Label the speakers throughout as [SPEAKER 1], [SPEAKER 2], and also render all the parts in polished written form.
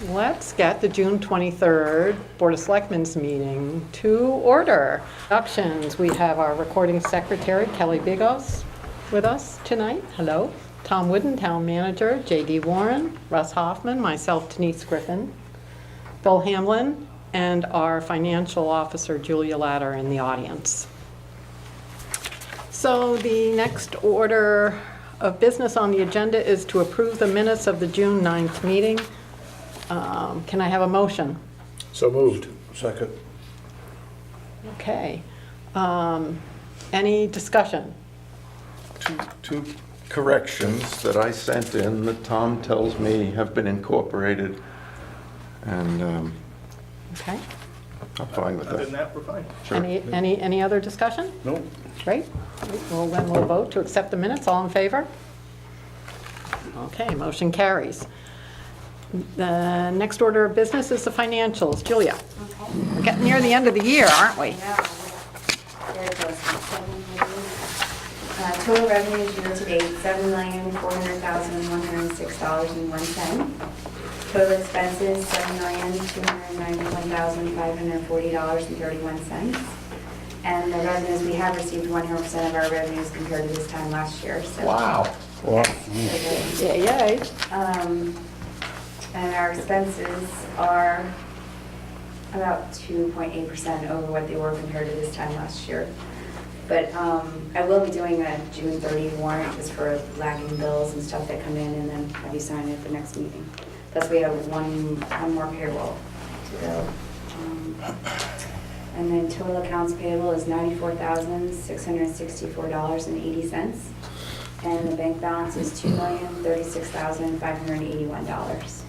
[SPEAKER 1] let's get the June 23rd Board of Selectmen's meeting to order. Introductions, we have our recording secretary, Kelly Bigos, with us tonight. Hello. Tom Wooden, town manager, J.D. Warren, Russ Hoffman, myself, Denise Griffin, Bill Hamlin, and our financial officer, Julia Latter, in the audience. So the next order of business on the agenda is to approve the minutes of the June 9th meeting. Can I have a motion?
[SPEAKER 2] So moved. Second.
[SPEAKER 1] Okay. Any discussion?
[SPEAKER 3] Two corrections that I sent in that Tom tells me have been incorporated, and
[SPEAKER 1] Okay.
[SPEAKER 3] I'm fine with
[SPEAKER 4] Other than
[SPEAKER 3] that.
[SPEAKER 4] that, we're fine.
[SPEAKER 3] Sure.
[SPEAKER 1] Any other discussion?
[SPEAKER 2] No.
[SPEAKER 1] Great. Well, then we'll vote to accept the minutes. All in favor? Okay, motion carries. The next order of business is the financials. Julia, we're getting near the end of the year, aren't we?
[SPEAKER 5] Yeah. There it goes. Total revenues year to date, $7,400,106.01. Total expenses, $7,291,540.31. And the revenues, we have received 100% of our revenues compared to this time last year, so.
[SPEAKER 3] Wow.
[SPEAKER 2] Wow.
[SPEAKER 1] Yay.
[SPEAKER 5] And our expenses are about 2.8% over what they were compared to this time last year. But I will be doing a June 30 warrant just for lagging bills and stuff that come in, and then have you sign it at the next meeting. Plus we have one more payroll to go. And then total accounts payable is $94,664.80. And the bank balance is $2,036,581.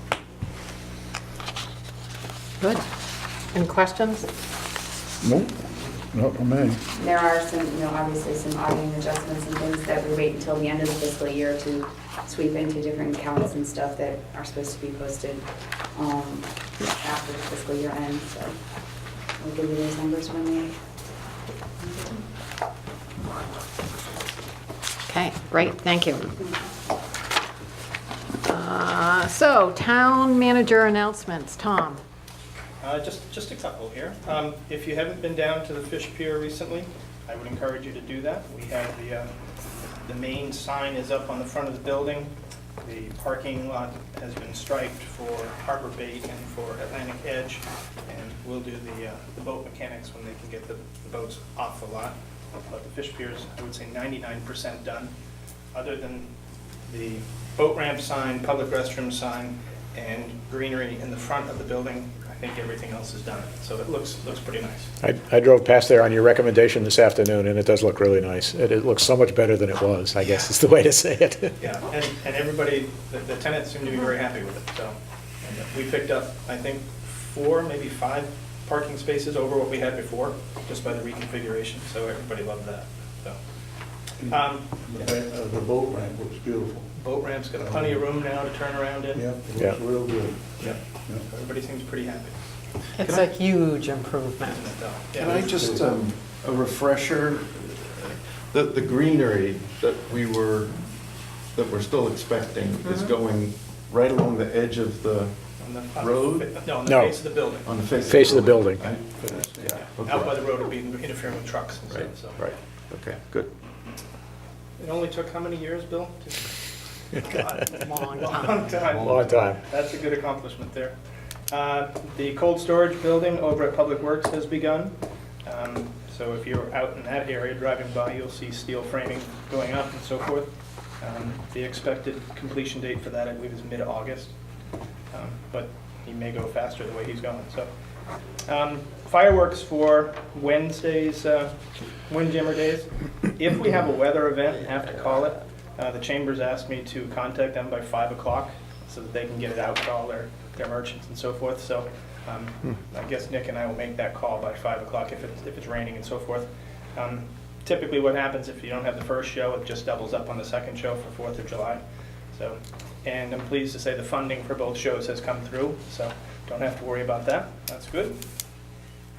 [SPEAKER 1] Good. Any questions?
[SPEAKER 2] Nope. Not for me.
[SPEAKER 5] There are some, obviously some auditing adjustments and things that we wait until the end of the fiscal year to sweep into different accounts and stuff that are supposed to be posted after the fiscal year ends, so we'll give you those numbers when they.
[SPEAKER 1] Okay, great, thank you. So, town manager announcements. Tom?
[SPEAKER 4] Just a couple here. If you haven't been down to the Fish Pier recently, I would encourage you to do that. We have the main sign is up on the front of the building. The parking lot has been striped for Harbor Bait and for Atlantic Edge, and we'll do the boat mechanics when they can get the boats off the lot. But the Fish Pier is, I would say, 99% done, other than the boat ramp sign, public restroom sign, and greenery in the front of the building. I think everything else is done, so it looks pretty nice.
[SPEAKER 2] I drove past there on your recommendation this afternoon, and it does look really nice. It looks so much better than it was, I guess is the way to say it.
[SPEAKER 4] Yeah, and everybody, the tenants seem to be very happy with it, so. And we picked up, I think, 4, maybe 5 parking spaces over what we had before, just by the reconfiguration, so everybody loved that, so.
[SPEAKER 6] The boat ramp looks beautiful.
[SPEAKER 4] Boat ramp's got plenty of room now to turn around in.
[SPEAKER 6] Yeah, it looks real good.
[SPEAKER 4] Yeah, everybody seems pretty happy.
[SPEAKER 1] It's a huge improvement.
[SPEAKER 3] Can I just, a refresher, the greenery that we're still expecting is going right along the edge of the road?
[SPEAKER 4] No, on the
[SPEAKER 2] No.
[SPEAKER 4] face of the building.
[SPEAKER 3] On the face
[SPEAKER 2] Face of the building.
[SPEAKER 3] Right?
[SPEAKER 4] Yeah.
[SPEAKER 3] Okay.
[SPEAKER 4] Out by the road would be interfering with trucks and
[SPEAKER 3] Right,
[SPEAKER 4] stuff, so.
[SPEAKER 3] right, okay, good.
[SPEAKER 4] It only took how many years, Bill? God,
[SPEAKER 1] Long time.
[SPEAKER 4] long time.
[SPEAKER 2] Long time.
[SPEAKER 4] That's a good accomplishment there. The cold storage building over at Public Works has begun. So if you're out in that area driving by, you'll see steel framing going up and so forth. The expected completion date for that, I believe, is mid-August. But he may go faster the way he's going. So fireworks for Wednesday's Windjammer Days. If we have a weather event and have to call it, the Chamber's asked me to contact them by 5 o'clock so that they can get it out to all their merchants and so forth. So I guess Nick and I will make that call by 5 o'clock if it's raining and so forth. Typically what happens if you don't have the first show, it just doubles up on the second show for 4th of July. So, and I'm pleased to say the funding for both shows has come through, so don't have to worry about that. That's good.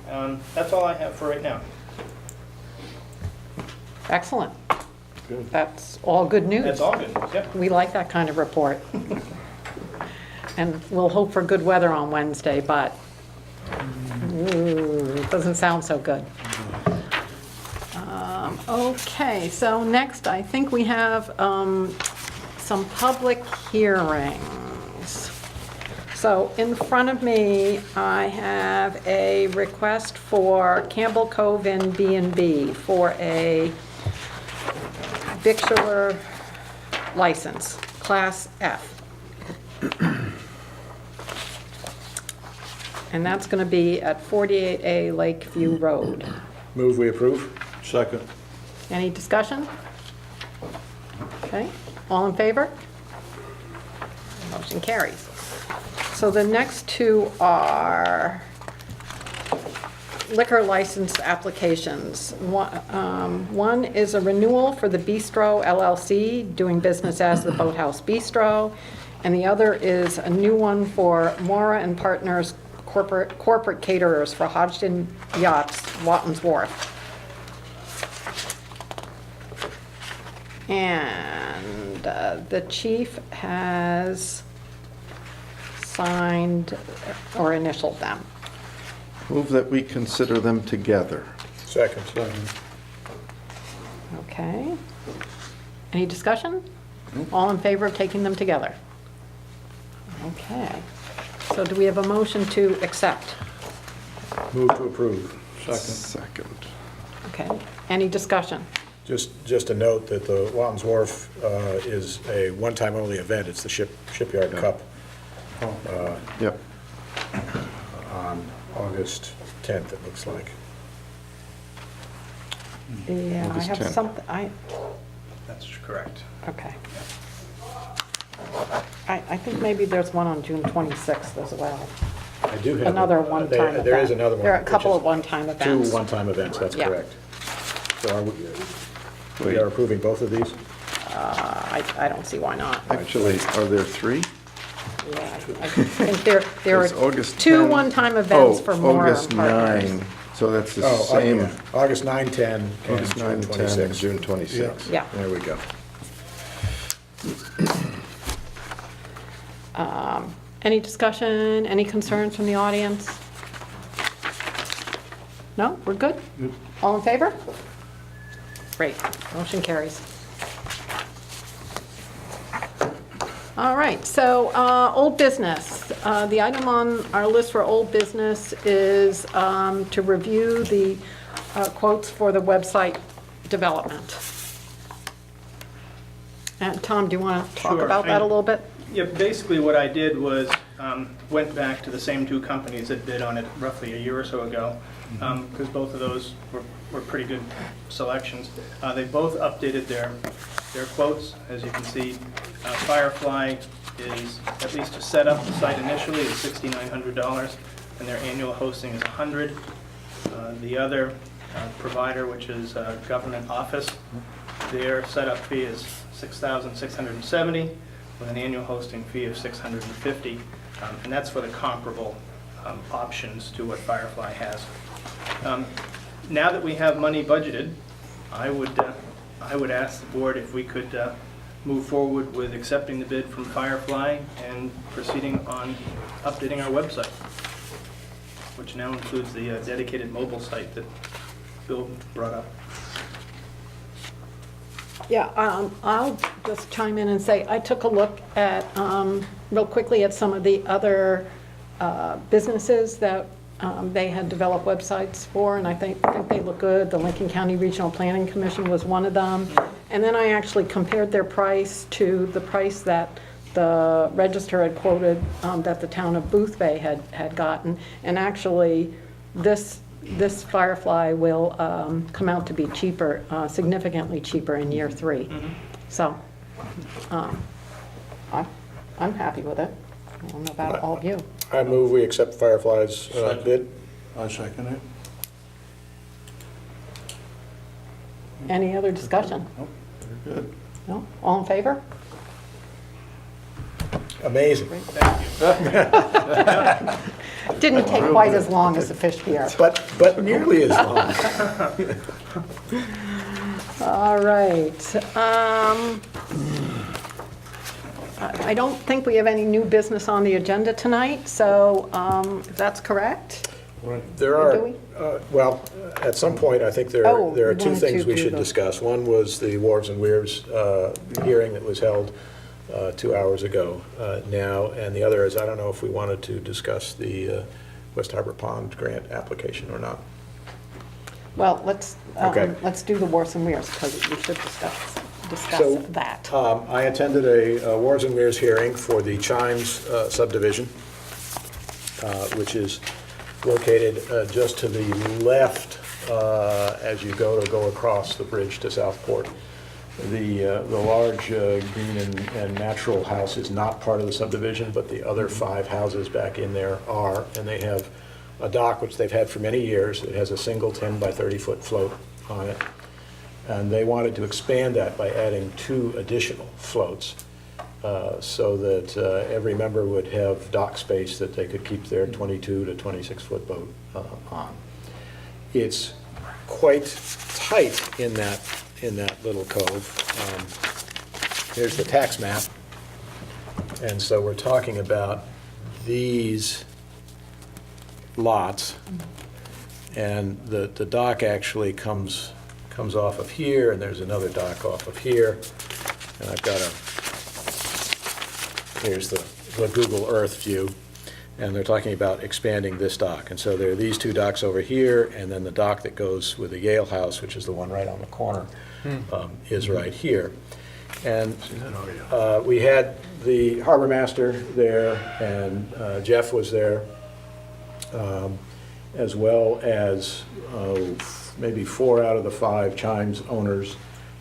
[SPEAKER 4] That's all I have for right now.
[SPEAKER 1] Excellent.
[SPEAKER 2] Good.
[SPEAKER 1] That's all good news.
[SPEAKER 4] That's all good, yep.
[SPEAKER 1] We like that kind of report. And we'll hope for good weather on Wednesday, but it doesn't sound so good. Okay, so next, I think we have some public hearings. So in front of me, I have a request for Campbell Cove Inn B&B for a victualler license, Class F. And that's going to be at 48A Lakeview Road.
[SPEAKER 2] Move we approve?
[SPEAKER 6] Second.
[SPEAKER 1] Any discussion? Okay, all in favor? Motion carries. So the next two are liquor license applications. One is a renewal for the Bistro LLC, doing business as the Boathouse Bistro, and the other is a new one for Mora and Partners Corporate Caterers for Hodgson Yachts, Watton's Wharf. And the chief has signed or initialed them.
[SPEAKER 3] Move that we consider them together.
[SPEAKER 2] Second.
[SPEAKER 1] Okay. Any discussion? All in favor of taking them together? Okay. So do we have a motion to accept?
[SPEAKER 2] Move to approve.
[SPEAKER 3] Second.
[SPEAKER 1] Okay. Any discussion?
[SPEAKER 2] Just a note that the Watton's Wharf is a one-time only event. It's the Shipyard Cup
[SPEAKER 3] Yep.
[SPEAKER 2] on August 10th, it looks like.
[SPEAKER 1] Yeah, I
[SPEAKER 3] August
[SPEAKER 1] have
[SPEAKER 3] 10th.
[SPEAKER 1] something,
[SPEAKER 4] That's correct.
[SPEAKER 1] okay. I think maybe there's one on June 26th as well.
[SPEAKER 2] I do have.
[SPEAKER 1] Another one-time event.
[SPEAKER 2] There is another one.
[SPEAKER 1] There are a
[SPEAKER 2] which
[SPEAKER 1] couple
[SPEAKER 2] is
[SPEAKER 1] of one-time events.
[SPEAKER 2] 2 one-time events, that's
[SPEAKER 1] Yeah.
[SPEAKER 2] correct. So we
[SPEAKER 3] Wait.
[SPEAKER 2] are approving both of these?
[SPEAKER 1] I don't see why not.
[SPEAKER 3] Actually, are there 3?
[SPEAKER 1] Yeah, I think there
[SPEAKER 3] It's
[SPEAKER 1] are
[SPEAKER 3] August
[SPEAKER 1] 2
[SPEAKER 3] 10.
[SPEAKER 1] one-time events for Mora
[SPEAKER 3] August
[SPEAKER 1] and Partners.
[SPEAKER 3] 9, so that's the
[SPEAKER 2] Oh,
[SPEAKER 3] same.
[SPEAKER 2] yeah. August 9, 10, and
[SPEAKER 3] August 9
[SPEAKER 2] June
[SPEAKER 3] and 10,
[SPEAKER 2] 26.
[SPEAKER 3] June 26.
[SPEAKER 1] Yeah.
[SPEAKER 3] There we go.
[SPEAKER 1] Any discussion, any concerns from the audience? No, we're good? All in favor? Great, motion carries. All right, so old business. The item on our list for old business is to review the quotes for the website development. And Tom, do you want to talk
[SPEAKER 4] Sure.
[SPEAKER 1] about that a little bit?
[SPEAKER 4] Yeah, basically what I did was went back to the same 2 companies that bid on it roughly a year or so ago, because both of those were pretty good selections. They both updated their quotes. As you can see, Firefly is, at least to set up the site initially, is $6,900, and their annual hosting is $100. The other provider, which is Government Office, their setup fee is $6,670, with an annual hosting fee of $650, and that's for the comparable options to what Firefly has. Now that we have money budgeted, I would ask the board if we could move forward with accepting the bid from Firefly and proceeding on updating our website, which now includes the dedicated mobile site that Bill brought up.
[SPEAKER 1] Yeah, I'll just chime in and say, I took a look at, real quickly at some of the other businesses that they had developed websites for, and I think they look good. The Lincoln County Regional Planning Commission was one of them. And then I actually compared their price to the price that the Register had quoted that the town of Boothbay had gotten. And actually, this Firefly will come out to be cheaper, significantly cheaper in year 3. So, I'm happy with it. I don't know about all of you.
[SPEAKER 2] I move we accept Firefly's bid.
[SPEAKER 6] I second it.
[SPEAKER 1] Any other discussion?
[SPEAKER 6] Nope, very good.
[SPEAKER 1] No? All in favor?
[SPEAKER 2] Amazing.
[SPEAKER 1] Didn't take quite as long as the fish pier.
[SPEAKER 2] But nearly as long.
[SPEAKER 1] All right. I don't think we have any new business on the agenda tonight, so if that's correct.
[SPEAKER 2] There
[SPEAKER 1] Do
[SPEAKER 2] are,
[SPEAKER 1] we?
[SPEAKER 2] well, at some point, I think there
[SPEAKER 1] Oh,
[SPEAKER 2] are
[SPEAKER 1] we
[SPEAKER 2] two
[SPEAKER 1] wanted
[SPEAKER 2] things
[SPEAKER 1] to
[SPEAKER 2] we
[SPEAKER 1] do
[SPEAKER 2] should
[SPEAKER 1] the-
[SPEAKER 2] discuss. One was the Wharves and Weirs hearing that was held 2 hours ago now, and the other is, I don't know if we wanted to discuss the West Harbor Pond grant application or not.
[SPEAKER 1] Well, let's
[SPEAKER 2] Okay.
[SPEAKER 1] do the Wharves and Weirs, because we should discuss
[SPEAKER 2] So,
[SPEAKER 1] that.
[SPEAKER 2] I attended a Wharves and Weirs hearing for the Chimes subdivision, which is located just to the left as you go across the bridge to Southport. The large green and natural house is not part of the subdivision, but the other 5 houses back in there are, and they have a dock, which they've had for many years. It has a single 10 by 30-foot float on it. And they wanted to expand that by adding 2 additional floats so that every member would have dock space that they could keep their 22 to 26-foot boat on. It's quite tight in that little cove. Here's the tax map. And so we're talking about these lots. And the dock actually comes off of here, and there's another dock off of here. And I've got here's the Google Earth view, and they're talking about expanding this dock. And so there are these 2 docks over here, and then the dock that goes with the Yale House, which is the one right on the corner, is right here. And we had the harbor master there, and Jeff was there, as well as maybe 4 out of the 5 Chimes owners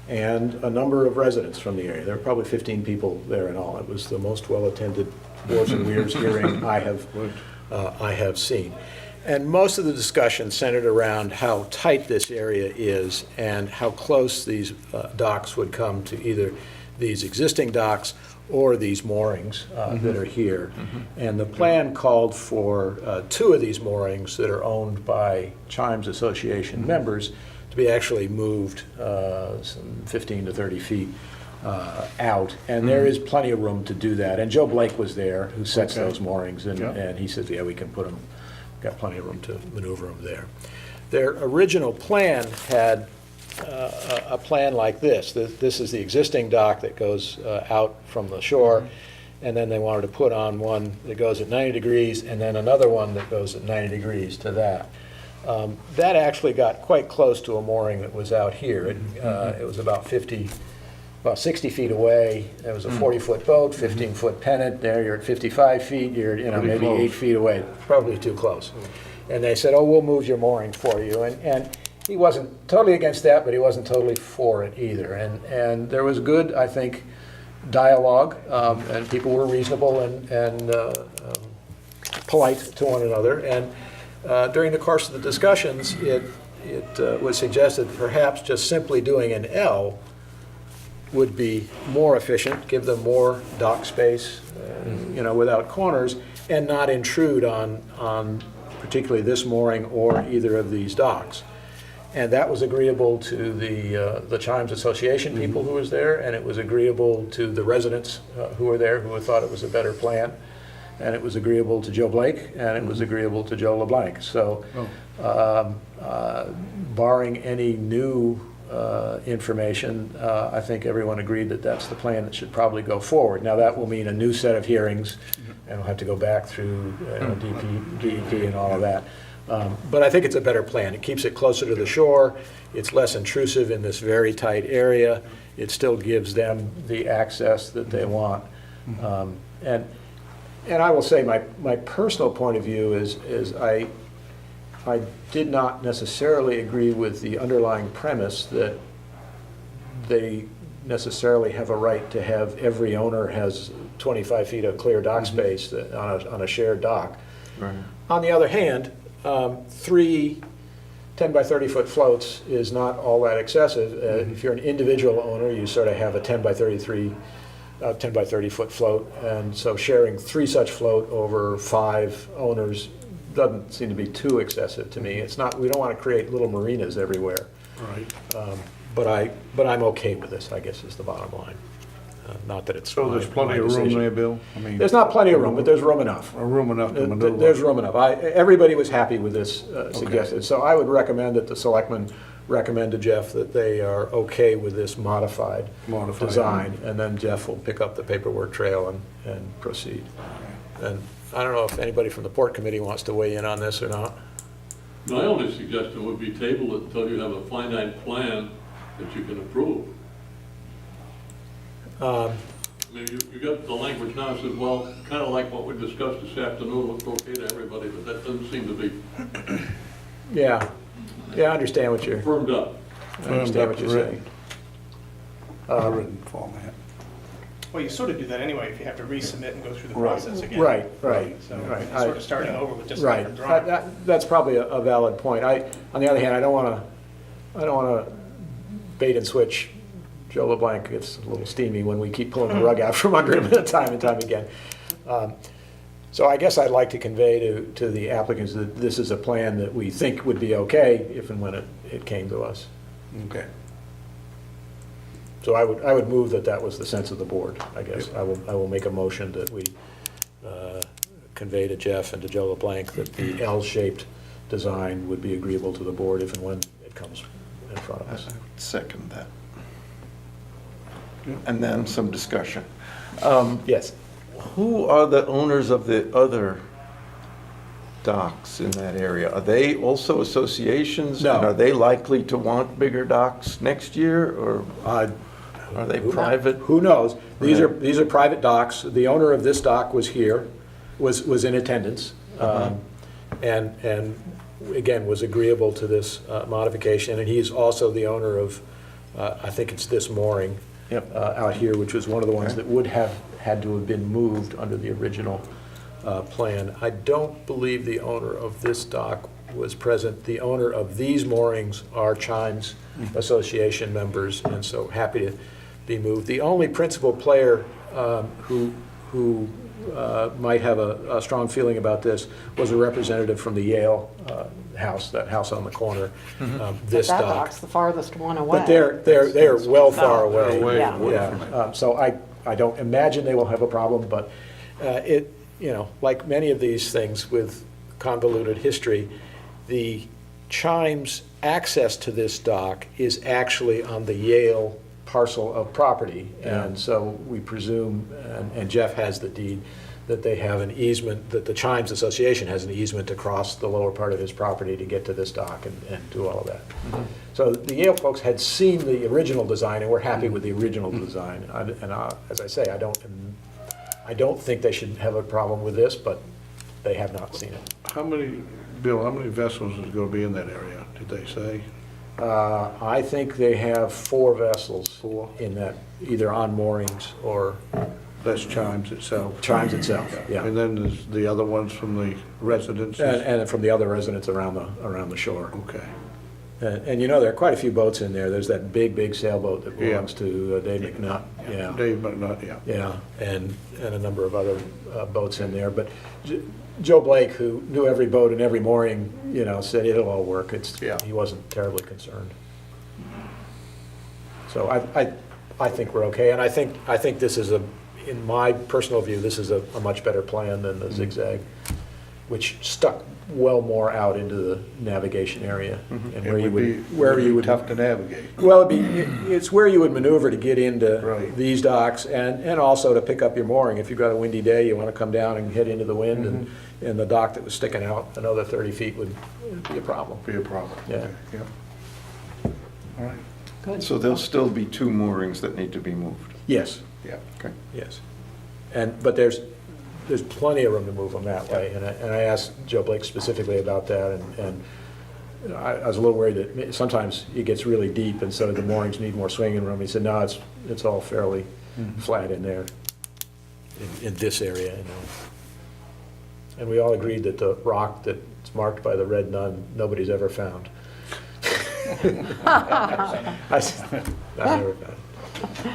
[SPEAKER 2] and a number of residents from the area. There were probably 15 people there in all. It was the most well-attended Wharves and Weirs hearing I have seen. And most of the discussion centered around how tight this area is and how close these docks would come to either these existing docks or these moorings that are here. And the plan called for 2 of these moorings that are owned by Chimes Association members to be actually moved some 15 to 30 feet out. And there is plenty of room to do that. And Joe Blake was there, who sets those moorings, and he says, yeah, we can put them, got plenty of room to maneuver them there. Their original plan had a plan like this. This is the existing dock that goes out from the shore, and then they wanted to put on one that goes at 90 degrees, and then another one that goes at 90 degrees to that. That actually got quite close to a mooring that was out here. It was about 60 feet away. It was a 40-foot boat, 15-foot pennant. There, you're at 55 feet. You're maybe 8 feet away. Probably too close. And they said, "Oh, we'll move your mooring for you." And he wasn't totally against that, but he wasn't totally for it either. And there was good, I think, dialogue, and people were reasonable and polite to one another. And during the course of the discussions, it was suggested perhaps just simply doing an L would be more efficient, give them more dock space, without corners, and not intrude on particularly this mooring or either of these docks. And that was agreeable to the Chimes Association people who was there, and it was agreeable to the residents who were there who thought it was a better plan. And it was agreeable to Joe Blake, and it was agreeable to Joe LeBlanc. So barring any new information, I think everyone agreed that that's the plan that should probably go forward. Now, that will mean a new set of hearings, and we'll have to go back through DEP and all of that. But I think it's a better plan. It keeps it closer to the shore. It's less intrusive in this very tight area. It still gives them the access that they want. And I will say my personal point of view is I did not necessarily agree with the underlying premise that they necessarily have a right to have every owner has 25 feet of clear dock space on a shared dock.
[SPEAKER 6] Right.
[SPEAKER 2] On the other hand, 3 10 by 30 foot floats is not all that excessive. If you're an individual owner, you sort of have a 10 by 30 foot float, and so sharing 3 such float over 5 owners doesn't seem to be too excessive to me. It's not. We don't want to create little marinas everywhere.
[SPEAKER 6] Right.
[SPEAKER 2] But I'm okay with this, I guess, is the bottom line. Not that it's
[SPEAKER 6] So there's
[SPEAKER 2] my
[SPEAKER 6] plenty of room
[SPEAKER 2] decision.
[SPEAKER 6] there, Bill? I mean,
[SPEAKER 2] There's not plenty of room, but there's room enough.
[SPEAKER 6] room enough to maneuver?
[SPEAKER 2] There's room enough. Everybody was happy with this suggestion. So I would recommend that the selectmen recommend to Jeff that they are okay with this modified design, and then Jeff will pick up the paperwork trail and proceed. And I don't know if anybody from the Port Committee wants to weigh in on this or not.
[SPEAKER 7] My only suggestion would be table it until you have a finite plan that you can approve. I mean, you got the language now, says, well, kind of like what we discussed this afternoon, looked okay to everybody, but that doesn't seem to be
[SPEAKER 2] Yeah, I understand what you're
[SPEAKER 7] firmed up.
[SPEAKER 2] saying.
[SPEAKER 6] Written format.
[SPEAKER 4] Well, you sort of do that anyway if you have to resubmit and go through the
[SPEAKER 6] Right.
[SPEAKER 4] process again.
[SPEAKER 2] Right.
[SPEAKER 4] So
[SPEAKER 2] right.
[SPEAKER 4] it's sort of starting over with just a
[SPEAKER 2] Right,
[SPEAKER 4] different drawing.
[SPEAKER 2] that's probably a valid point. On the other hand, I don't want to bait and switch. Joe LeBlanc gets a little steamy when we keep pulling the rug out from under him time and time again. So I guess I'd like to convey to the applicants that this is a plan that we think would be okay if and when it came to us.
[SPEAKER 6] Okay.
[SPEAKER 2] So I would move that was the sense of the board, I guess. I will make a motion that we convey to Jeff and to Joe LeBlanc that the L-shaped design would be agreeable to the board if and when it comes in front of
[SPEAKER 3] I
[SPEAKER 2] us.
[SPEAKER 3] would second that. And then some discussion.
[SPEAKER 2] Yes.
[SPEAKER 3] Who are the owners of the other docks in that area? Are they also associations?
[SPEAKER 2] No.
[SPEAKER 3] And are they likely to want bigger docks next year, or are they private?
[SPEAKER 2] Who knows? These
[SPEAKER 3] Right.
[SPEAKER 2] are private docks. The owner of this dock was here, was in attendance, and again, was agreeable to this modification. And he's also the owner of, I think it's this mooring out here, which was one of the ones
[SPEAKER 3] Okay.
[SPEAKER 2] that would have had to have been moved under the original plan. I don't believe the owner of this dock was present. The owner of these moorings are Chimes Association members, and so happy to be moved. The only principal player who might have a strong feeling about this was a representative from the Yale house, that house on the corner, this
[SPEAKER 1] That
[SPEAKER 2] dock.
[SPEAKER 1] dock's the farthest one away.
[SPEAKER 2] But they're well far away.
[SPEAKER 6] away,
[SPEAKER 1] Yeah.
[SPEAKER 2] Yeah. So I don't imagine they will have a problem, but like many of these things with convoluted history, the Chimes access to this dock is actually on the Yale parcel of property. And so we presume, and Jeff has the deed, that they have an easement, that the Chimes Association has an easement across the lower part of his property to get to this dock and do all of that. So the Yale folks had seen the original design and were happy with the original design. As I say, I don't think they should have a problem with this, but they have not seen it.
[SPEAKER 6] Bill, how many vessels is going to be in that area, did they say?
[SPEAKER 2] I think they have 4 vessels in that, either on moorings or
[SPEAKER 6] That's Chimes itself.
[SPEAKER 2] Chimes itself, yeah.
[SPEAKER 6] And then there's the other ones from the residences?
[SPEAKER 2] And from the other residents around the shore.
[SPEAKER 6] Okay.
[SPEAKER 2] And there are quite a few boats in there. There's that big sailboat that belongs to Dave McNutt. Yeah.
[SPEAKER 6] Dave, but not, yeah.
[SPEAKER 2] Yeah, and a number of other boats in there. But Joe Blake, who knew every boat and every mooring, said it'll all work. He wasn't terribly concerned. So I think we're okay. And I think this is in my personal view, this is a much better plan than the zigzag, which stuck well more out into the navigation area. And
[SPEAKER 6] It would be tough to navigate.
[SPEAKER 2] Well, it's where you would maneuver to get into
[SPEAKER 6] Right.
[SPEAKER 2] these docks and also to pick up your mooring. If you've got a windy day, you want to come down and head into the wind, and the dock that was sticking out another 30 feet would be a problem.
[SPEAKER 6] Be a problem.
[SPEAKER 2] Yeah.
[SPEAKER 6] Okay, yeah. All right.
[SPEAKER 1] Good.
[SPEAKER 3] So there'll still be 2 moorings that need to be moved?
[SPEAKER 2] Yes,
[SPEAKER 6] Yeah.
[SPEAKER 3] Okay.
[SPEAKER 2] yes. But there's plenty of room to move them that way. And I asked Joe Blake specifically about that, and I was a little worried that sometimes it gets really deep, and so the moorings need more swinging room. He said, no, it's all fairly flat in there, in this area, And we all agreed that the rock that's marked by the red nun, nobody's ever found. I never found it.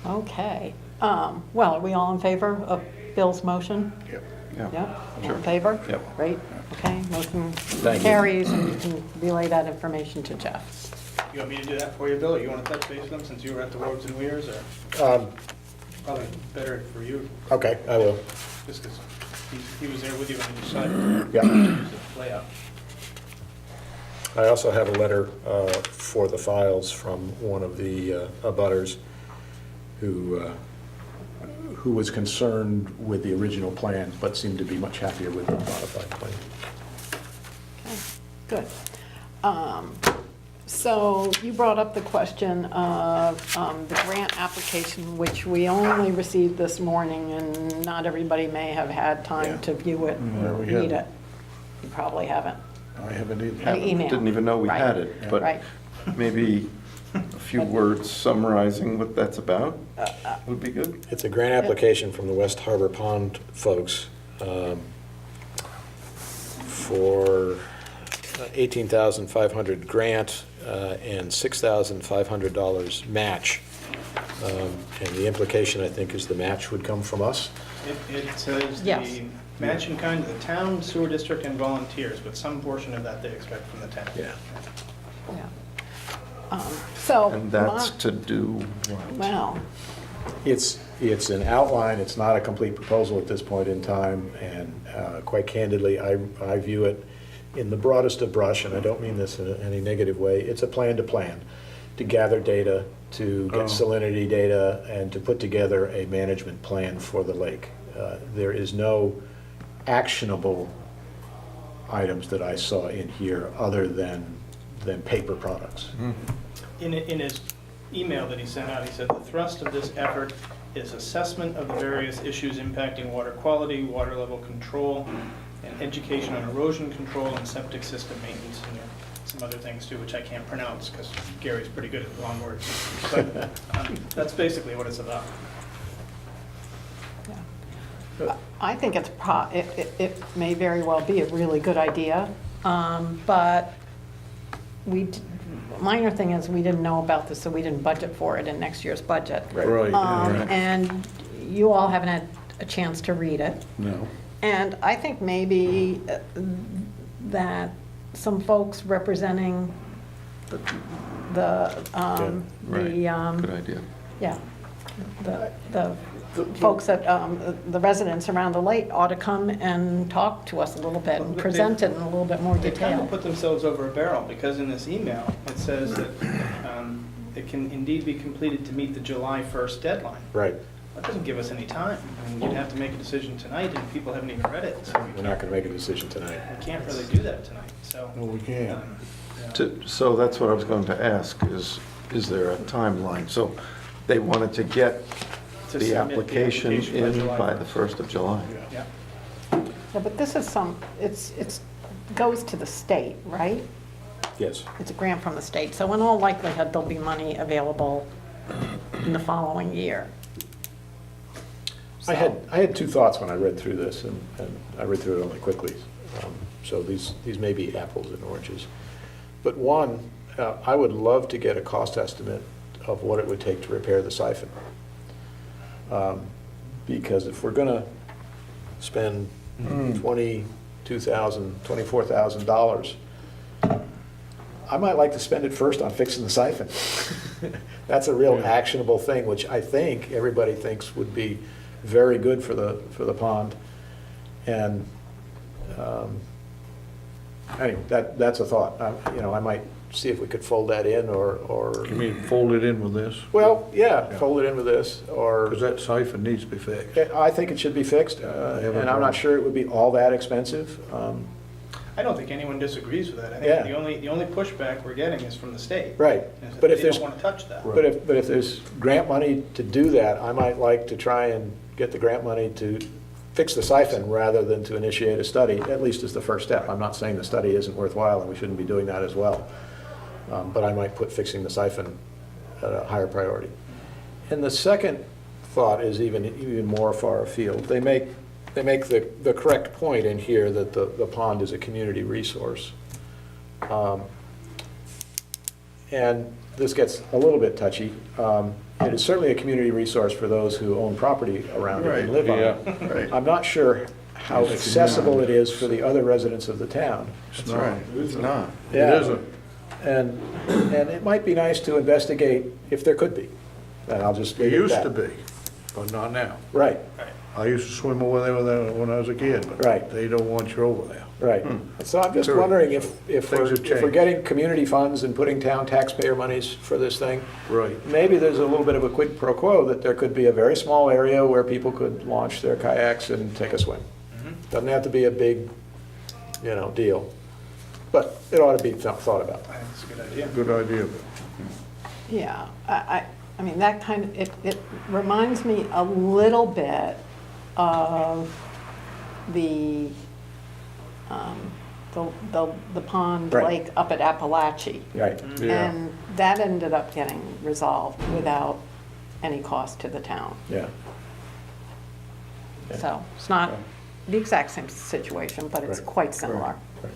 [SPEAKER 1] Okay. Well, are we all in favor of Bill's motion?
[SPEAKER 6] Yep.
[SPEAKER 3] Yeah.
[SPEAKER 1] Yep. All
[SPEAKER 3] Sure.
[SPEAKER 1] in favor?
[SPEAKER 3] Yep.
[SPEAKER 1] Great. Okay, motion
[SPEAKER 2] Thank you.
[SPEAKER 1] carries, and you can relay that information to Jeff.
[SPEAKER 4] You want me to do that for you, Bill, or you want to touch base with him since you were at the Roads and Weirs, or probably better for you,
[SPEAKER 2] Okay, I will.
[SPEAKER 4] just because he was there with you when you decided
[SPEAKER 2] Yeah.
[SPEAKER 4] the layout.
[SPEAKER 2] I also have a letter for the files from one of the abutters who was concerned with the original plans, but seemed to be much happier with the modified plan.
[SPEAKER 1] Good. So you brought up the question of the grant application, which we only received this morning, and not everybody may have had
[SPEAKER 2] Yeah.
[SPEAKER 1] time to view it
[SPEAKER 6] No,
[SPEAKER 1] or
[SPEAKER 6] we
[SPEAKER 1] read
[SPEAKER 6] haven't.
[SPEAKER 1] it. You probably haven't.
[SPEAKER 6] I haven't either.
[SPEAKER 1] An email.
[SPEAKER 3] Didn't even know we
[SPEAKER 1] Right.
[SPEAKER 3] had it, but
[SPEAKER 1] Right.
[SPEAKER 3] maybe a few words summarizing what that's about would be good.
[SPEAKER 2] It's a grant application from the West Harbor Pond folks for $18,500 grant and $6,500 match. And the implication, I think, is the match would come from us.
[SPEAKER 4] It says
[SPEAKER 1] Yes.
[SPEAKER 4] the match in kind of the town, sewer district, and volunteers, but some portion of that they expect from the town.
[SPEAKER 2] Yeah.
[SPEAKER 1] Yeah. So.
[SPEAKER 3] And that's to do what?
[SPEAKER 1] Well,
[SPEAKER 2] It's an outline, it's not a complete proposal at this point in time, and quite candidly, I view it in the broadest of brush, and I don't mean this in any negative way. It's a plan, to gather data, to get salinity data, and to put together a management plan for the lake. There is no actionable items that I saw in here other than paper products.
[SPEAKER 4] In his email that he sent out, he said, "The thrust of this effort is assessment of the various issues impacting water quality, water level control, and education on erosion control and septic system maintenance." And there are some other things too, which I can't pronounce because Gary's pretty good at long words. But that's basically what it's about.
[SPEAKER 1] I think it may very well be a really good idea, but minor thing is, we didn't know about this, so we didn't budget for it in next year's budget.
[SPEAKER 6] Right.
[SPEAKER 1] And you all haven't had a chance to read it.
[SPEAKER 6] No.
[SPEAKER 1] And I think maybe that some folks representing the
[SPEAKER 3] Good idea.
[SPEAKER 1] yeah, the folks that, the residents around the lake ought to come and talk to us a little bit and present it in a little bit more
[SPEAKER 4] They kind
[SPEAKER 1] detail.
[SPEAKER 4] of put themselves over a barrel because in this email, it says that it can indeed be completed to meet the July 1st deadline.
[SPEAKER 2] Right.
[SPEAKER 4] That doesn't give us any time. I mean, you'd have to make a decision tonight and people haven't even read it. So
[SPEAKER 2] We're not going to make a decision tonight.
[SPEAKER 4] we can't really do that tonight, so.
[SPEAKER 6] No, we can't.
[SPEAKER 3] So that's what I was going to ask, is there a timeline? So they wanted to get
[SPEAKER 4] To
[SPEAKER 3] the
[SPEAKER 4] submit
[SPEAKER 3] application in
[SPEAKER 4] July
[SPEAKER 3] by the
[SPEAKER 4] 1st.
[SPEAKER 3] 1st of July.
[SPEAKER 4] Yeah.
[SPEAKER 1] Yeah, but this is it's goes to the state, right?
[SPEAKER 2] Yes.
[SPEAKER 1] It's a grant from the state, so in all likelihood, there'll be money available in the following year.
[SPEAKER 2] I had two thoughts when I read through this, and I read through it only quickly. So these may be apples and oranges. But one, I would love to get a cost estimate of what it would take to repair the siphon. Because if we're gonna spend $24,000, I might like to spend it first on fixing the siphon. That's a real actionable thing, which I think everybody thinks would be very good for the pond. And anyway, that's a thought. I might see if we could fold that in, or
[SPEAKER 6] You mean fold it in with this?
[SPEAKER 2] well, yeah, fold it in with this, or
[SPEAKER 6] Because that siphon needs to be fixed.
[SPEAKER 2] I think it should be fixed, and I'm not sure it would be all that expensive.
[SPEAKER 4] I don't think anyone disagrees with that. I
[SPEAKER 2] Yeah.
[SPEAKER 4] think the only pushback we're getting is from the state.
[SPEAKER 2] Right,
[SPEAKER 4] Is that
[SPEAKER 2] but if
[SPEAKER 4] they
[SPEAKER 2] there's,
[SPEAKER 4] don't want to touch that.
[SPEAKER 2] but if there's grant money to do that, I might like to try and get the grant money to fix the siphon rather than to initiate a study, at least as the first step. I'm not saying the study isn't worthwhile and we shouldn't be doing that as well. But I might put fixing the siphon at a higher priority. And the second thought is even more far afield. They make the correct point in here that the pond is a community resource. And this gets a little bit touchy. It is certainly a community resource for those who own property around it and live on it.
[SPEAKER 3] Right.
[SPEAKER 2] I'm not sure how accessible it is for the other residents of the town.
[SPEAKER 3] That's right. It's not.
[SPEAKER 6] It
[SPEAKER 2] Yeah.
[SPEAKER 6] isn't.
[SPEAKER 2] And it might be nice to investigate if there could be. And I'll just
[SPEAKER 6] It
[SPEAKER 2] leave it at
[SPEAKER 6] used
[SPEAKER 2] that.
[SPEAKER 6] to be, but not now.
[SPEAKER 2] Right,
[SPEAKER 6] I used to swim over there when I was a kid, but
[SPEAKER 2] Right.
[SPEAKER 6] they don't want you over there.
[SPEAKER 2] right. So I'm just
[SPEAKER 6] Period.
[SPEAKER 2] wondering if
[SPEAKER 6] Things
[SPEAKER 2] we're,
[SPEAKER 6] have
[SPEAKER 2] if we're
[SPEAKER 6] changed.
[SPEAKER 2] getting community funds and putting town taxpayer monies for this thing,
[SPEAKER 6] Right.
[SPEAKER 2] maybe there's a little bit of a quid pro quo that there could be a very small area where people could launch their kayaks and take a swim. Doesn't have to be a big, deal, but it ought to be thought about.
[SPEAKER 4] I think it's a good idea.
[SPEAKER 6] Good idea.
[SPEAKER 1] Yeah, I mean, that kind of, it reminds me a little bit of the pond
[SPEAKER 2] Right.
[SPEAKER 1] lake up at Appalachia.
[SPEAKER 2] Right,
[SPEAKER 6] Yeah.
[SPEAKER 1] And that ended up getting resolved without any cost to the town.
[SPEAKER 2] yeah. Yeah.
[SPEAKER 1] So it's not the exact same situation, but it's
[SPEAKER 2] Right.
[SPEAKER 1] quite similar.
[SPEAKER 2] Right.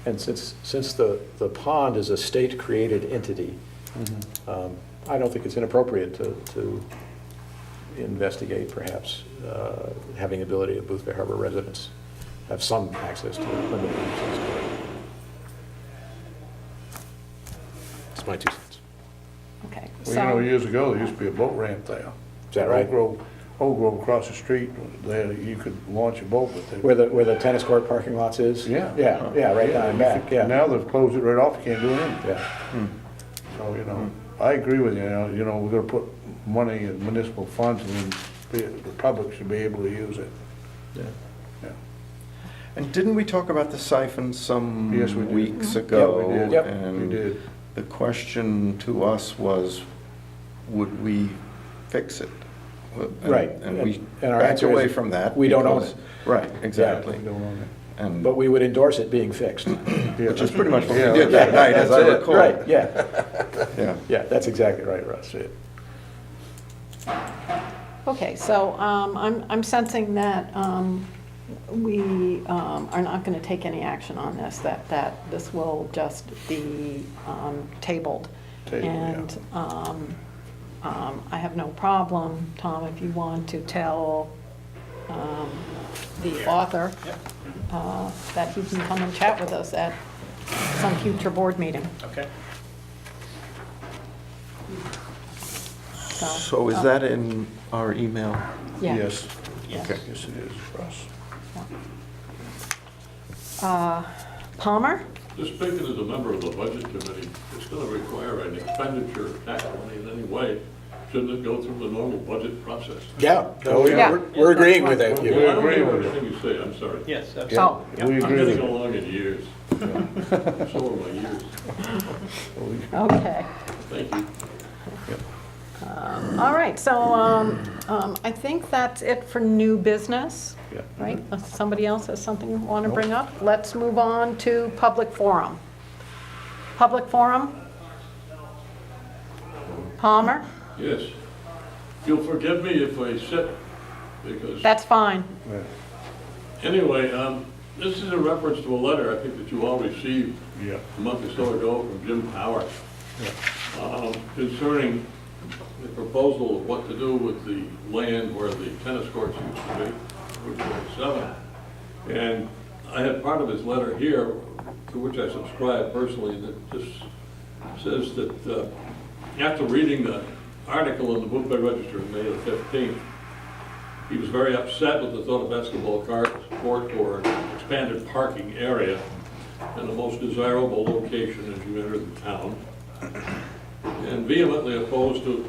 [SPEAKER 2] And since the pond is a state-created entity, I don't think it's inappropriate to investigate perhaps having the ability of Boothbay Harbor residents have some access to it, limited access to it. It's my 2 cents.
[SPEAKER 1] Okay,
[SPEAKER 6] Well,
[SPEAKER 1] so,
[SPEAKER 6] years ago, there used to be a boat ramp there.
[SPEAKER 2] Is that right?
[SPEAKER 6] Oak Grove across the street, there, you could launch a boat with it.
[SPEAKER 2] Where the tennis court parking lots is?
[SPEAKER 6] Yeah.
[SPEAKER 2] Yeah, right down and back, yeah.
[SPEAKER 6] Now they've closed it right off, you can't do anything.
[SPEAKER 2] Yeah,
[SPEAKER 6] So, I agree with you, we're gonna put money in municipal funds and then the public should be able to use it.
[SPEAKER 2] yeah.
[SPEAKER 6] Yeah.
[SPEAKER 3] And didn't we talk about the siphon some
[SPEAKER 6] Yes, we did.
[SPEAKER 3] weeks
[SPEAKER 2] Yeah,
[SPEAKER 3] ago?
[SPEAKER 2] we did.
[SPEAKER 6] Yep,
[SPEAKER 3] And
[SPEAKER 6] we did.
[SPEAKER 3] the question to us was, would we fix it? And-
[SPEAKER 2] Right.
[SPEAKER 3] And we
[SPEAKER 2] And our
[SPEAKER 3] backed
[SPEAKER 2] answer is
[SPEAKER 3] away from that.
[SPEAKER 2] we don't own
[SPEAKER 3] because-
[SPEAKER 2] it.
[SPEAKER 3] Right, exactly.
[SPEAKER 6] We don't own
[SPEAKER 3] And,
[SPEAKER 2] But we would endorse it being fixed.
[SPEAKER 6] it. Yeah,
[SPEAKER 3] which is pretty much what we
[SPEAKER 6] yeah,
[SPEAKER 3] did that night, as I
[SPEAKER 2] That's it,
[SPEAKER 3] recall.
[SPEAKER 2] Right, yeah,
[SPEAKER 3] Yeah.
[SPEAKER 2] yeah, that's exactly right, Russ.
[SPEAKER 1] okay, so I'm sensing that we are not going to take any action on this, that this will just be tabled.
[SPEAKER 6] Tabled, yeah.
[SPEAKER 1] And I have no problem, Tom, if you want to tell the author that he can come and chat with us at some future board meeting.
[SPEAKER 4] Okay.
[SPEAKER 3] So is that in our email?
[SPEAKER 1] Yeah.
[SPEAKER 6] Yes,
[SPEAKER 1] Yes.
[SPEAKER 3] Okay.
[SPEAKER 6] yes it is, Russ.
[SPEAKER 1] Palmer?
[SPEAKER 7] Just speaking as a member of the budget committee, it's going to require an expenditure of tax money in any way. Shouldn't it go through the normal budget process?
[SPEAKER 2] Yeah,
[SPEAKER 6] Oh, yeah.
[SPEAKER 2] we're agreeing with that.
[SPEAKER 6] We
[SPEAKER 7] Well, I don't
[SPEAKER 6] agree
[SPEAKER 7] hear
[SPEAKER 6] with
[SPEAKER 7] everything you say, I'm sorry.
[SPEAKER 4] Yes,
[SPEAKER 6] Yeah,
[SPEAKER 4] absolutely.
[SPEAKER 6] we
[SPEAKER 7] I'm
[SPEAKER 6] agree with
[SPEAKER 7] getting
[SPEAKER 6] you.
[SPEAKER 7] along in years. So are my years.
[SPEAKER 1] Okay.
[SPEAKER 7] Thank you.
[SPEAKER 1] All right, so I think that's it for new business,
[SPEAKER 2] Yeah.
[SPEAKER 1] right? Unless somebody else has something you want to bring up? Let's move on to public forum. Public forum? Palmer?
[SPEAKER 7] Yes. You'll forgive me if I sit, because,
[SPEAKER 1] That's fine.
[SPEAKER 7] anyway, this is in reference to a letter I think that you all received
[SPEAKER 6] Yeah.
[SPEAKER 7] a month or so ago from Jim Power concerning the proposal of what to do with the land where the tennis courts used to be, which was 7. And I had part of his letter here, to which I subscribe personally, that just says that after reading the article in the Boothbay Register on May the 15th, he was very upset with the thought of basketball court or expanded parking area in the most desirable location as you enter the town, and vehemently opposed to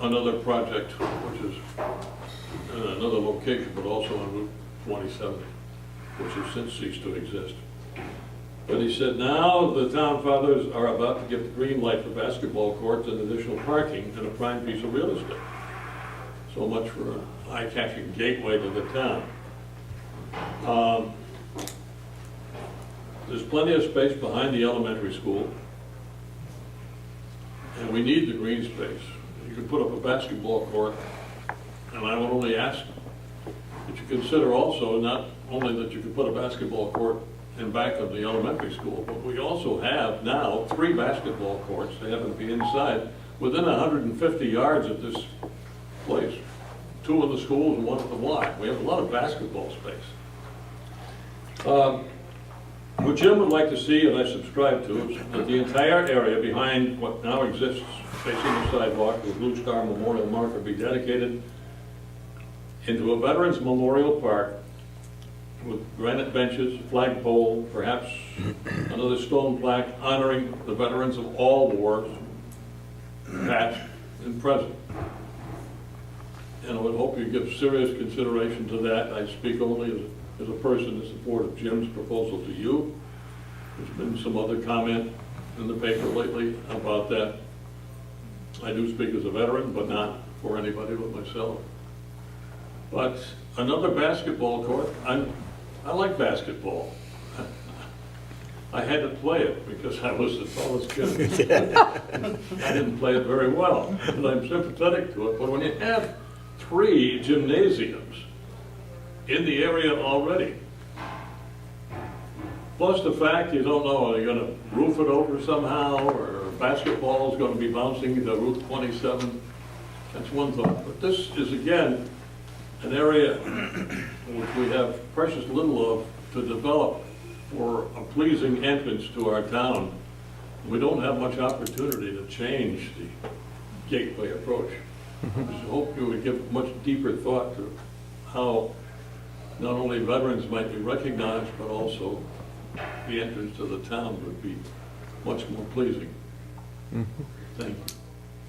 [SPEAKER 7] another project, which is in another location, but also on Route 27, which has since ceased to exist. But he said now the town fathers are about to give the green light for basketball courts and additional parking and a prime piece of real estate. So much for an eye-catching gateway to the town. There's plenty of space behind the elementary school, and we need the green space. You could put up a basketball court, and I would only ask that you consider also not only that you could put a basketball court in back of the elementary school, but we also have now 3 basketball courts, they happen to be inside, within 150 yards of this place. 2 in the schools and 1 at the Y. We have a lot of basketball space. What Jim would like to see, and I subscribe to, is that the entire area behind what now exists facing the sidewalk, the Blue Star Memorial marker, be dedicated into a Veterans Memorial Park with granite benches, flagpole, perhaps another stone plaque honoring the veterans of all wars, past and present. And I would hope you give serious consideration to that. I speak only as a person in support of Jim's proposal to you. There's been some other comment in the paper lately about that. I do speak as a veteran, but not for anybody but myself. But another basketball court, I like basketball. I had to play it because I was the tallest kid. I didn't play it very well, and I'm sympathetic to it. But when you have 3 gymnasiums in the area already, plus the fact you don't know, are they gonna roof it over somehow, or basketball is gonna be bouncing into Route 27? That's one thought. But this is, again, an area which we have precious little of to develop for a pleasing entrance to our town. We don't have much opportunity to change the gateway approach. I hope you would give much deeper thought to how not only veterans might be recognized, but also the entrance to the town would be much more pleasing. Thank you.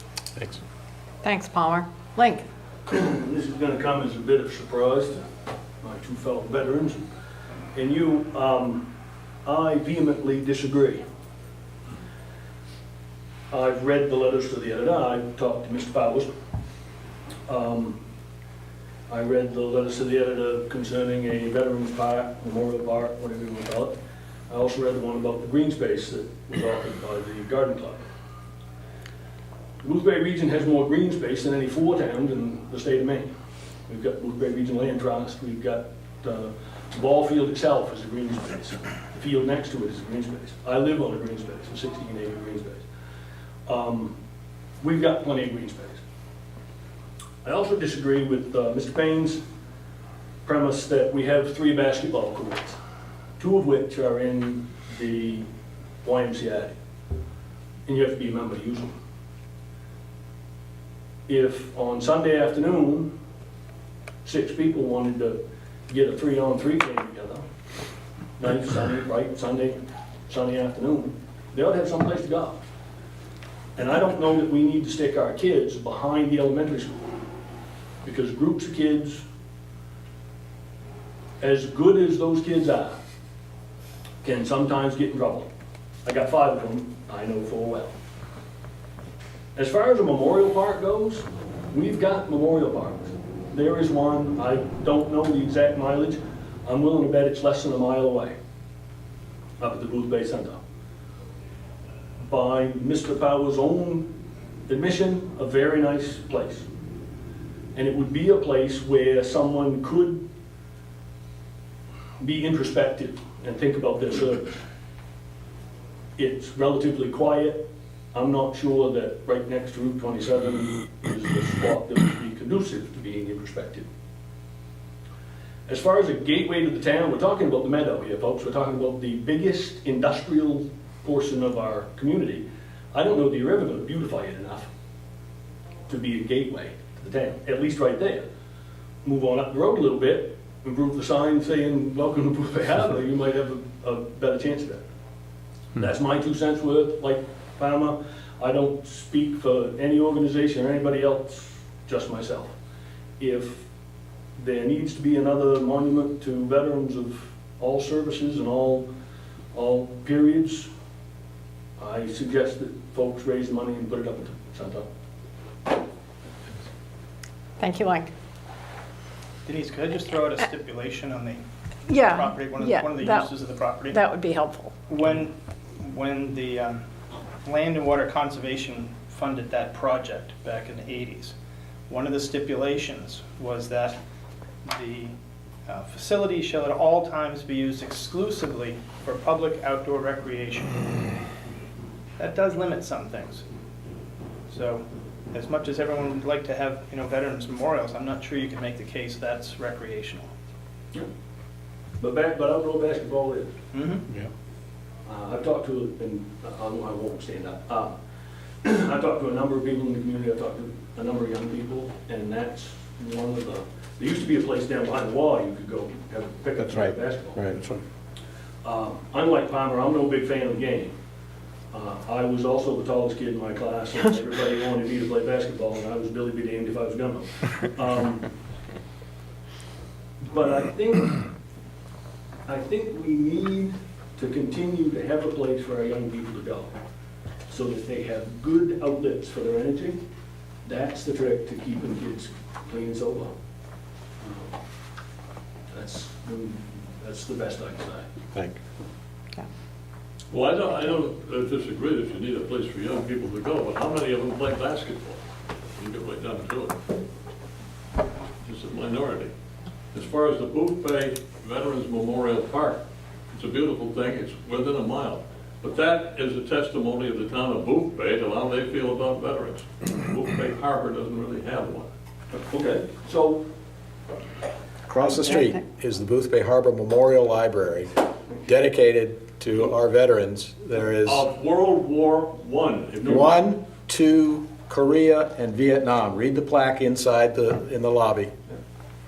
[SPEAKER 2] Thanks.
[SPEAKER 1] Thanks, Palmer. Link?
[SPEAKER 8] This is going to come as a bit of surprise to my 2 fellow veterans. And you, I vehemently disagree. I've read the letters to the editor. I've talked to Mr. Powers. I read the letters to the editor concerning a Veterans Park, Memorial Park, whatever you want to call it. I also read the one about the green space that was offered by the Garden Club. The Boothbay region has more green space than any 4 towns in the state of Maine. We've got Boothbay Region Land Trust, we've got the ball field itself is a green space. The field next to it is a green space. I live on a green space, a 16-acre green space. We've got plenty of green space. I also disagree with Mr. Payne's premise that we have 3 basketball courts, 2 of which are in the YMCA, and you have to be a member to use them. If on Sunday afternoon, 6 people wanted to get a 3-on-3 game together, nice, sunny, bright sunny afternoon, they ought to have someplace to go. And I don't know that we need to stick our kids behind the elementary school, because groups of kids, as good as those kids are, can sometimes get in trouble. I got 5 of them, I know full well. As far as a memorial park goes, we've got memorial parks. There is one, I don't know the exact mileage, I'm willing to bet it's less than a mile away, up at the Booth Bay Center. By Mr. Powers' own admission, a very nice place. And it would be a place where someone could be introspective and think about their service. It's relatively quiet. I'm not sure that right next to Route 27 is the spot that would be conducive to being introspective. As far as a gateway to the town, we're talking about the meadow here, folks. We're talking about the biggest industrial portion of our community. I don't know that you're ever going to beautify it enough to be a gateway to the town, at least right there. Move on up the road a little bit, improve the sign saying, welcome to Boothbay Harbor, you might have a better chance of that. That's my 2 cents worth, like Palmer. I don't speak for any organization or anybody else, just myself. If there needs to be another monument to veterans of all services and all periods, I suggest that folks raise the money and put it up at the center.
[SPEAKER 1] Thank you, Link.
[SPEAKER 4] Denise, could I just throw out a stipulation on the
[SPEAKER 1] Yeah.
[SPEAKER 4] property, one of the
[SPEAKER 1] that-
[SPEAKER 4] uses of the property?
[SPEAKER 1] That would be helpful.
[SPEAKER 4] When the Land and Water Conservation funded that project back in the 80s, one of the stipulations was that the facility shall at all times be used exclusively for public outdoor recreation. That does limit some things. So as much as everyone would like to have, veterans memorials, I'm not sure you can make the case that's recreational.
[SPEAKER 8] but outdoor basketball is.
[SPEAKER 4] Mm-hmm.
[SPEAKER 6] Yeah.
[SPEAKER 8] I've talked to, and I won't stand up. I've talked to a number of people in the community, I've talked to a number of young people, and that's one of the, there used to be a place down behind the wall you could go have a pickup
[SPEAKER 6] That's right.
[SPEAKER 8] basketball.
[SPEAKER 6] Right, that's right.
[SPEAKER 8] Unlike Palmer, I'm no big fan of the game. I was also the tallest kid in my class, and everybody wanted me to play basketball, and I was Billy be damned if I was gonna. But I think we need to continue to have a place for our young people to go, so that they have good outlets for their energy. That's the trick to keeping kids clean and sober. That's the best I can say.
[SPEAKER 2] Thank
[SPEAKER 1] Yeah.
[SPEAKER 7] Well, I don't disagree that you need a place for young people to go, but how many of them play basketball? You get right down to it. Just a minority. As far as the Booth Bay Veterans Memorial Park, it's a beautiful thing, it's within a mile. But that is a testimony of the town of Booth Bay to how they feel about veterans. Booth Bay Harbor doesn't really have one.
[SPEAKER 8] Okay, so,
[SPEAKER 2] Across the street is the Booth Bay Harbor Memorial Library, dedicated to our veterans. There is
[SPEAKER 7] Of World War I. if you-
[SPEAKER 2] 1, 2, Korea, and Vietnam. Read the plaque inside in the lobby.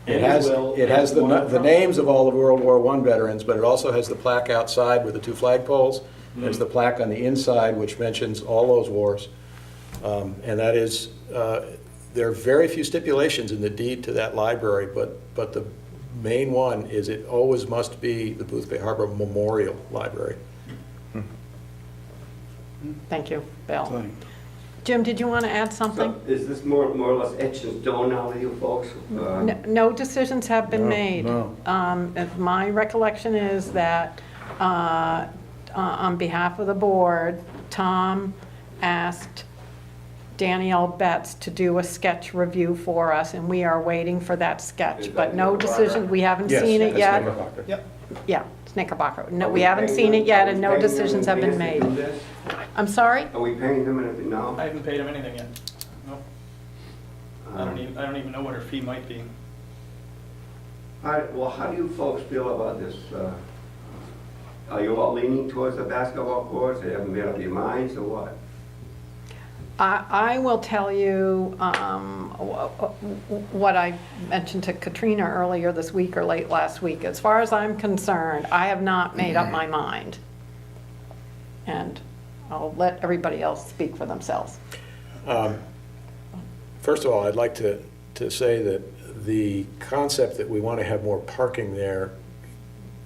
[SPEAKER 2] It has the names of all the World War I veterans, but it also has the plaque outside with the 2 flagpoles. There's the plaque on the inside, which mentions all those wars. And that is, there are very few stipulations in the deed to that library, but the main one is it always must be the Booth Bay Harbor Memorial Library.
[SPEAKER 1] Thank you, Bill.
[SPEAKER 6] Thank-
[SPEAKER 1] Jim, did you want to add something?
[SPEAKER 9] So is this more or less etched in stone now with you folks?
[SPEAKER 1] No decisions have been
[SPEAKER 6] No,
[SPEAKER 1] made.
[SPEAKER 6] no.
[SPEAKER 1] My recollection is that on behalf of the board, Tom asked Danielle Betts to do a sketch review for us, and we are waiting for that sketch.
[SPEAKER 9] Is
[SPEAKER 1] But
[SPEAKER 9] that
[SPEAKER 1] no
[SPEAKER 9] Knickerbocker?
[SPEAKER 1] decision, we haven't
[SPEAKER 2] Yes,
[SPEAKER 1] seen it
[SPEAKER 2] that's
[SPEAKER 1] yet.
[SPEAKER 2] Knickerbocker.
[SPEAKER 4] Yep.
[SPEAKER 1] Yeah, it's Knickerbocker. No,
[SPEAKER 9] Are
[SPEAKER 1] we haven't
[SPEAKER 9] paying
[SPEAKER 1] seen
[SPEAKER 9] them-
[SPEAKER 1] it yet,
[SPEAKER 9] are
[SPEAKER 1] and
[SPEAKER 9] we
[SPEAKER 1] no
[SPEAKER 9] paying them
[SPEAKER 1] decisions
[SPEAKER 9] in
[SPEAKER 1] have been
[SPEAKER 9] advance to
[SPEAKER 1] made.
[SPEAKER 9] do this?
[SPEAKER 1] I'm sorry?
[SPEAKER 9] Are we paying them anything now?
[SPEAKER 4] I haven't paid him anything yet. Nope. I don't even know what her fee might be.
[SPEAKER 9] Well, how do you folks feel about this? Are you all leaning towards the basketball courts? You haven't made up your minds or what?
[SPEAKER 1] I will tell you what I mentioned to Katrina earlier this week or late last week. As far as I'm concerned, I have not made up my mind. And I'll let everybody else speak for themselves.
[SPEAKER 2] First of all, I'd like to say that the concept that we want to have more parking there,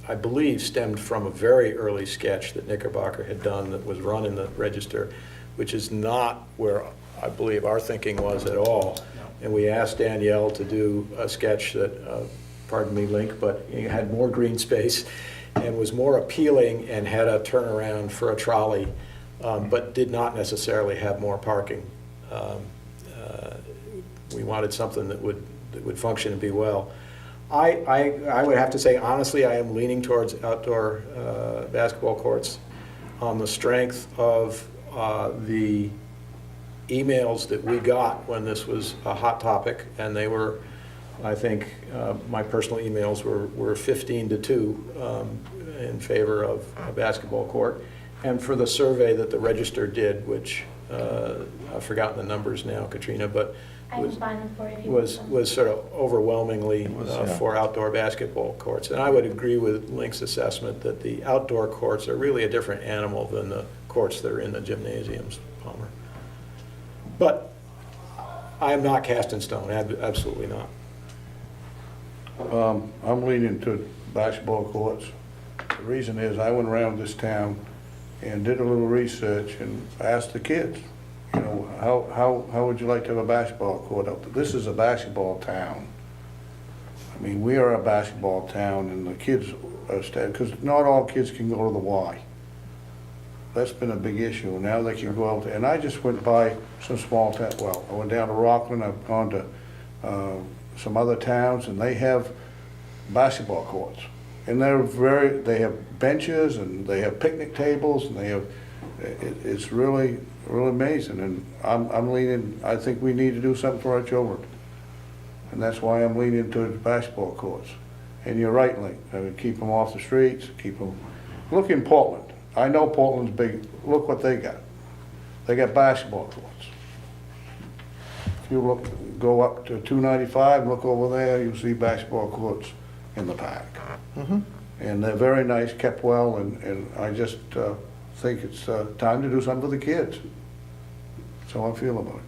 [SPEAKER 2] I believe, stemmed from a very early sketch that Knickerbocker had done that was run in the Register, which is not where I believe our thinking was at all. And we asked Danielle to do a sketch that, pardon me, Link, but it had more green space and was more appealing and had a turnaround for a trolley, but did not necessarily have more parking. We wanted something that would function and be well. I would have to say, honestly, I am leaning towards outdoor basketball courts on the strength of the emails that we got when this was a hot topic, and they were, I think, my personal emails were 15-2 in favor of a basketball court, and for the survey that the Register did, which I've forgotten the numbers now, Katrina, but
[SPEAKER 10] I can
[SPEAKER 2] was
[SPEAKER 10] find them for you if you want
[SPEAKER 2] was
[SPEAKER 10] them.
[SPEAKER 2] was sort of overwhelmingly
[SPEAKER 6] yeah.
[SPEAKER 2] for outdoor basketball courts. And I would agree with Link's assessment that the outdoor courts are really a different animal than the courts that are in the gymnasiums, Palmer. But I am not cast in stone, absolutely not.
[SPEAKER 6] I'm leaning to basketball courts. The reason is I went around this town and did a little research and asked the kids, you know, how would you like to have a basketball court out there? This is a basketball town. I mean, we are a basketball town, and the kids are because not all kids can go to the Y. That's been a big issue. Now they can go out there, and I just went by some small town, well, I went down to Rockland, I've gone to some other towns, and they have basketball courts. And they have benches, and they have picnic tables, and they have, it's really amazing. And I'm leaning, I think we need to do something for our children. And that's why I'm leaning to basketball courts. And you're right, Link, I would keep them off the streets, keep them, look in Portland. I know Portland's big, look what they got. They got basketball courts. If you look, go up to 295, look over there, you'll see basketball courts in the park. And they're very nice, kept well, and I just think it's time to do something for the kids. That's how I feel about it.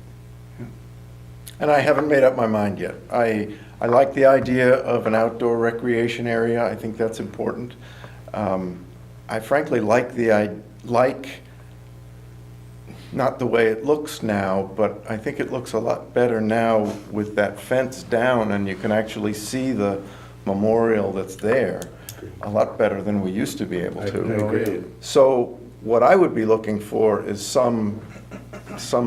[SPEAKER 3] And I haven't made up my mind yet. I like the idea of an outdoor recreation area. I think that's important. I frankly like not the way it looks now, but I think it looks a lot better now with that fence down and you can actually see the memorial that's there a lot better than we used to be able to.
[SPEAKER 6] I agree.
[SPEAKER 3] So what I would be looking for is some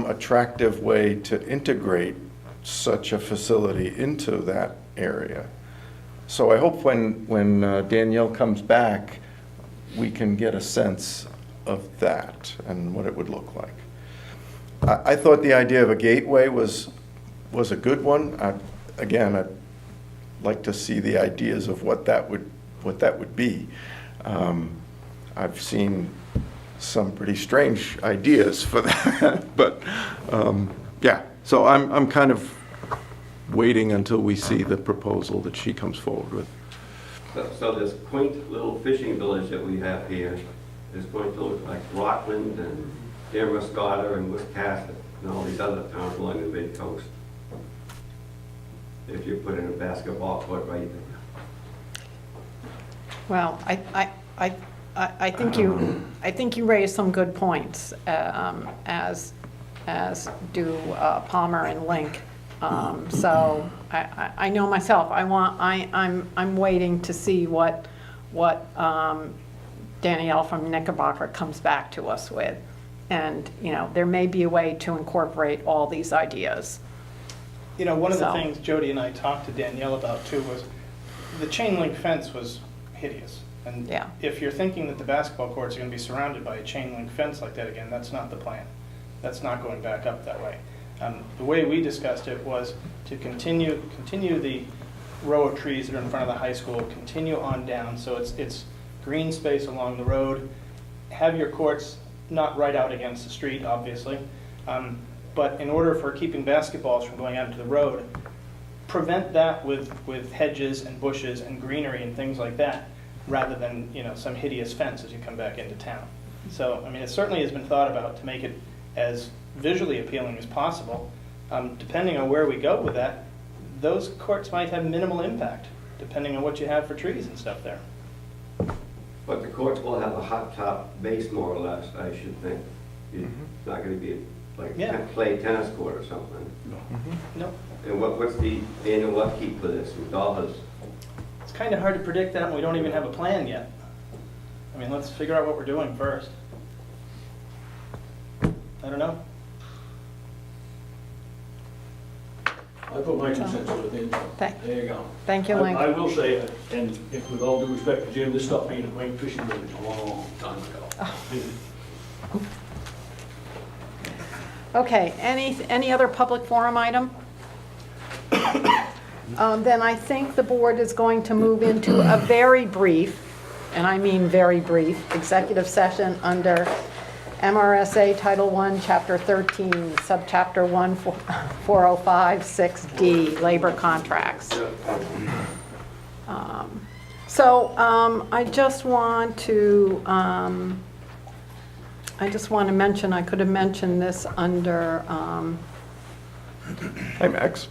[SPEAKER 3] attractive way to integrate such a facility into that area. So I hope when Danielle comes back, we can get a sense of that and what it would look like. I thought the idea of a gateway was a good one. Again, I'd like to see the ideas of what that would be. I've seen some pretty strange ideas for that, but yeah. So I'm kind of waiting until we see the proposal that she comes forward with.
[SPEAKER 9] So this quaint little fishing village that we have here is going to look like Rockland and Damascotta and Wiscasset and all these other towns along the mid-coast. If you put in a basketball court right there.
[SPEAKER 1] Well, I think you raised some good points, as do Palmer and Link. So I know myself. I'm waiting to see what Danielle from Knickerbocker comes back to us with, and there may be a way to incorporate all these ideas.
[SPEAKER 4] One of the
[SPEAKER 1] So-
[SPEAKER 4] things Jody and I talked to Danielle about too was the chain link fence was hideous. And
[SPEAKER 1] Yeah.
[SPEAKER 4] if you're thinking that the basketball courts are going to be surrounded by a chain link fence like that again, that's not the plan. That's not going back up that way. The way we discussed it was to continue the row of trees that are in front of the high school, continue on down, so it's green space along the road. Have your courts not right out against the street, obviously, but in order for keeping basketballs from going out into the road, prevent that with hedges and bushes and greenery and things like that, rather than some hideous fence as you come back into town. So, I mean, it certainly has been thought about to make it as visually appealing as possible. Depending on where we go with that, those courts might have minimal impact, depending on what you have for trees and stuff there.
[SPEAKER 9] But the courts will have a hot top base more or less, I should think. It's not going to be like
[SPEAKER 4] Yeah.
[SPEAKER 9] play tennis court or something.
[SPEAKER 4] No,
[SPEAKER 9] And what's the annual upkeep for this in dollars?
[SPEAKER 4] it's kind of hard to predict that, and we don't even have a plan yet. I mean, let's figure out what we're doing first. I don't know.
[SPEAKER 8] I put my 2 cents worth in.
[SPEAKER 1] Thank-
[SPEAKER 8] There you go.
[SPEAKER 1] Thank you, Link.
[SPEAKER 8] I will say, and if with all due respect to Jim, this stopped being a quaint fishing village a long time ago.
[SPEAKER 1] Okay, any other public forum item? Then I think the board is going to move into a very brief, and I mean very brief, executive session under MRSA Title I, Chapter 13, Subchapter 14056D, Labor Contracts. I just want to mention, I could have mentioned this under
[SPEAKER 3] Hi, Max.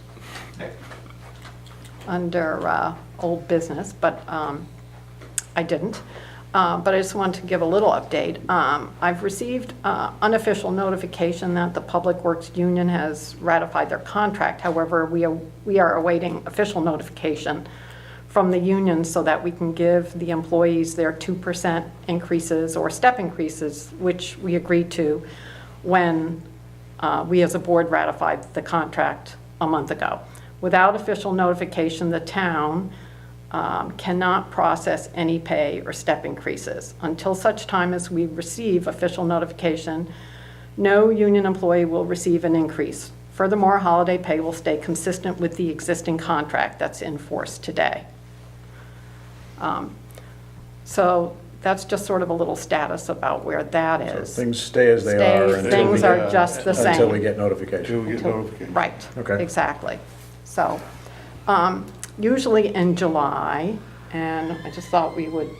[SPEAKER 1] old business, but I didn't. But I just wanted to give a little update. I've received unofficial notification that the Public Works Union has ratified their contract. However, we are awaiting official notification from the union so that we can give the employees their 2% increases or step increases, which we agreed to when we as a board ratified the contract a month ago. Without official notification, the town cannot process any pay or step increases. Until such time as we receive official notification, no union employee will receive an increase. Furthermore, holiday pay will stay consistent with the existing contract that's in force today. So that's just sort of a little status about where that
[SPEAKER 2] So
[SPEAKER 1] is.
[SPEAKER 2] things stay as they are until we
[SPEAKER 1] Things
[SPEAKER 2] get-
[SPEAKER 1] are just the same.
[SPEAKER 2] Until we get notification.
[SPEAKER 6] Till we get notification.
[SPEAKER 1] Right.
[SPEAKER 2] Okay.
[SPEAKER 1] Exactly. So, usually in July, and I just thought we would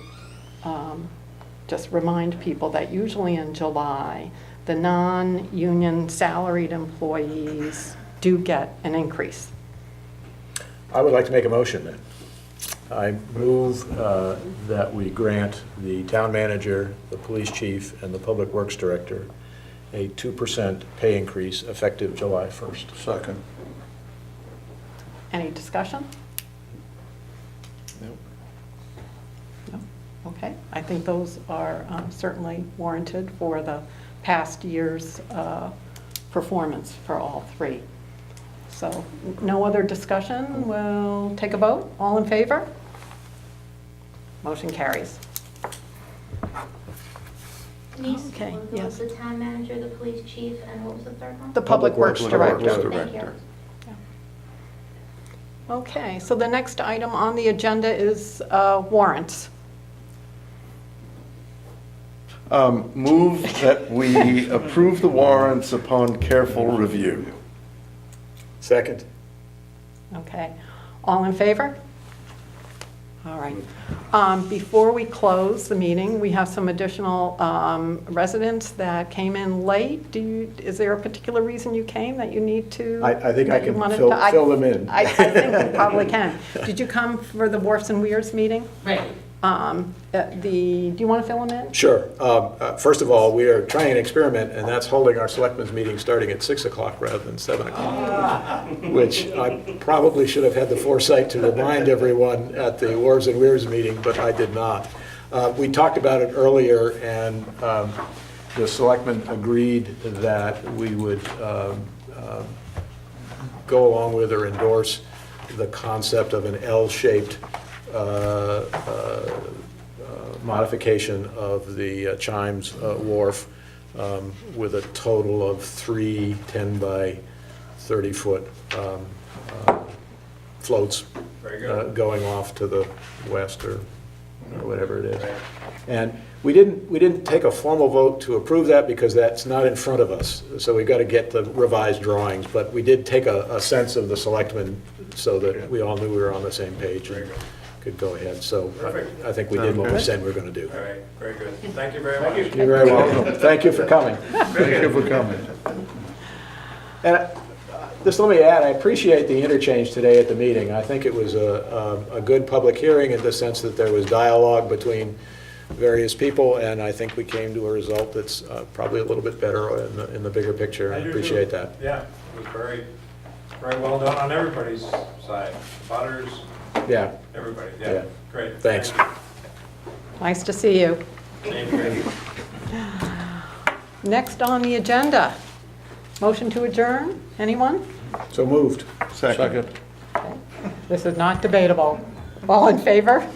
[SPEAKER 1] just remind people that usually in July, the non-union salaried employees do get an increase.
[SPEAKER 2] I would like to make a motion then. I move that we grant the town manager, the police chief, and the public works director a 2% pay increase effective July 1st.
[SPEAKER 6] Second.
[SPEAKER 1] Any discussion?
[SPEAKER 3] Nope.
[SPEAKER 1] No? Okay. I think those are certainly warranted for the past year's performance for all three. So, no other discussion, we'll take a vote. All in favor? Motion carries.
[SPEAKER 10] Denise,
[SPEAKER 1] Okay,
[SPEAKER 10] what was
[SPEAKER 1] yes.
[SPEAKER 10] the town manager, the police chief, and what was the third one?
[SPEAKER 1] The Public Works Director.
[SPEAKER 10] Thank you.
[SPEAKER 1] Okay, so the next item on the agenda is warrants.
[SPEAKER 3] Move that we approve the warrants upon careful review.
[SPEAKER 2] Second.
[SPEAKER 1] Okay, all in favor? All right. Before we close the meeting, we have some additional residents that came in late. Is there a particular reason you came that you need to?
[SPEAKER 2] I think I
[SPEAKER 1] that you
[SPEAKER 2] can
[SPEAKER 1] wanted
[SPEAKER 2] fill
[SPEAKER 1] to-
[SPEAKER 2] fill them in.
[SPEAKER 1] I think you probably can. Did you come for the Wharfs and Weirs meeting?
[SPEAKER 11] Right.
[SPEAKER 1] Do you want to fill them in?
[SPEAKER 2] Sure. First of all, we are trying an experiment, and that's holding our selectmen's meeting starting at 6 o'clock rather than 7 o'clock, which I probably should have had the foresight to remind everyone at the Wharves and Weirs meeting, but I did not. We talked about it earlier, and the selectmen agreed that we would go along with or endorse the concept of an L-shaped modification of the Chimes Wharf with a total of 3 10 by 30 foot floats going off to the west or whatever it is. And we didn't take a formal vote to approve that because that's not in front of us. So we've got to get the revised drawings, but we did take a sense of the selectmen so that we all knew we were on the same page and could go ahead. So I think we did what we said we were going to do.
[SPEAKER 11] All right, very good. Thank you very much.
[SPEAKER 2] You're very welcome. Thank you for coming.
[SPEAKER 6] Thank you for coming.
[SPEAKER 2] And just let me add, I appreciate the interchange today at the meeting. I think it was a good public hearing in the sense that there was dialogue between various people, and I think we came to a result that's probably a little bit better in the bigger picture. I
[SPEAKER 11] do
[SPEAKER 2] appreciate
[SPEAKER 11] too.
[SPEAKER 2] that.
[SPEAKER 11] Yeah, it was very well done on everybody's side. Butters,
[SPEAKER 2] Yeah,
[SPEAKER 11] everybody,
[SPEAKER 2] Yeah.
[SPEAKER 11] yeah, great.
[SPEAKER 2] thanks.
[SPEAKER 1] Nice to see you.
[SPEAKER 11] Same here.
[SPEAKER 1] Next on the agenda, motion to adjourn. Anyone?
[SPEAKER 2] So moved.
[SPEAKER 3] Second.
[SPEAKER 1] This is not debatable. All in favor?